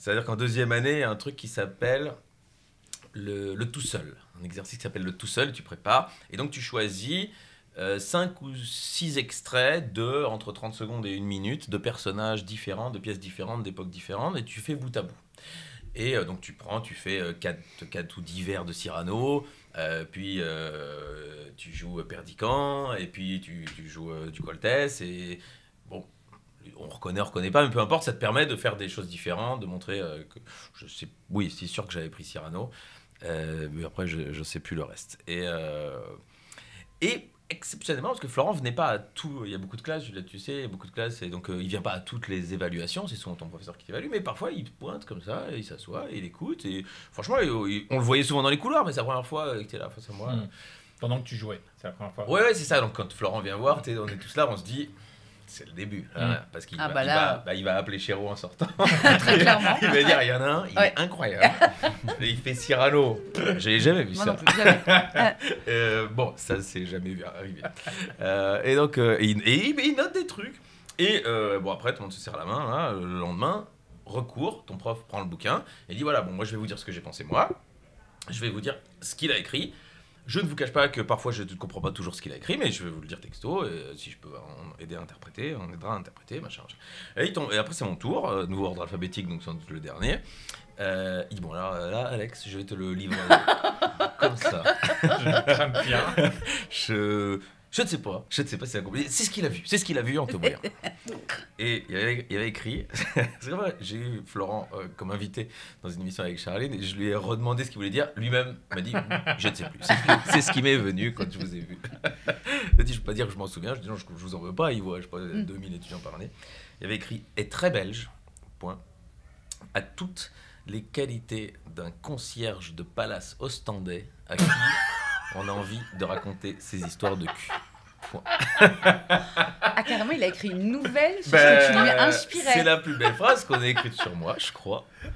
C'est-à-dire qu'en deuxième année, il y a un truc qui s'appelle le tout seul. Un exercice qui s'appelle le tout seul, tu prépares. Et donc, tu choisis 5 ou 6 extraits de entre 30 secondes et 1 minute de personnages différents, de pièces différentes, d'époques différentes, et tu fais bout à bout. Et donc, tu fais 4 ou 10 vers de Cyrano, puis tu joues Perdican, et puis tu joues du Coltès, et bon, on reconnaît pas, mais peu importe, ça te permet de faire des choses différentes, de montrer que je sais, oui, c'est sûr que j'avais pris Cyrano, mais après je sais plus le reste. Et exceptionnellement, parce que Florent venait pas à tout, il y a beaucoup de classes, tu sais, il y a beaucoup de classes, et donc il vient pas à toutes les évaluations, c'est souvent ton professeur qui t'évalue, mais parfois il te pointe comme ça, et il s'assoit, et il écoute, et franchement, on le voyait souvent dans les couloirs, mais c'est la première fois que tu es là face à moi. Pendant que tu jouais, c'est la première fois. Ouais, c'est ça, donc quand Florent vient voir, on est tous là, on se dit... C'est le début, parce qu'il il va appeler Chéreau en sortant. Très clairement. Il va dire, il y en a un, il est incroyable. Et il fait Cyrano. J'ai jamais vu ça. Non plus, jamais. Bon, ça, c'est jamais vu arriver. Et donc, il note des trucs. Et bon, après, tout le monde se serre la main. Hein, le lendemain, recours, ton prof prend le bouquin et dit, voilà, bon, moi, je vais vous dire ce que j'ai pensé, moi. Je vais vous dire ce qu'il a écrit. Je ne vous cache pas que parfois je ne comprends pas toujours ce qu'il a écrit, mais je vais vous le dire texto, et si je peux aider à interpréter, on aidera à interpréter, machin. Et après c'est mon tour, nouveau ordre alphabétique, donc sans doute le dernier. Il dit, bon là, Alex, je vais te le livrer comme ça. Je crame bien. Je ne sais pas si c'est accompli. C'est ce qu'il a vu en te voyant. Et il y avait écrit, c'est vrai, j'ai eu Florent comme invité dans une émission avec Charline, et je lui ai redemandé ce qu'il voulait dire. Lui-même m'a dit, je ne sais plus. C'est ce qui m'est venu quand je vous ai vu. Il a dit, je ne peux pas dire que je m'en souviens. Je dis, non, je vous en veux pas. Il voit, je sais pas, 2000 étudiants par année. Il y avait écrit, est très belge, point, à toutes les qualités d'un concierge de palace ostendais à qui on a envie de raconter ses histoires de cul. Ah, carrément, il a écrit une nouvelle sur ce que tu lui inspirais. C'est la plus belle phrase qu'on ait écrite sur moi, je crois.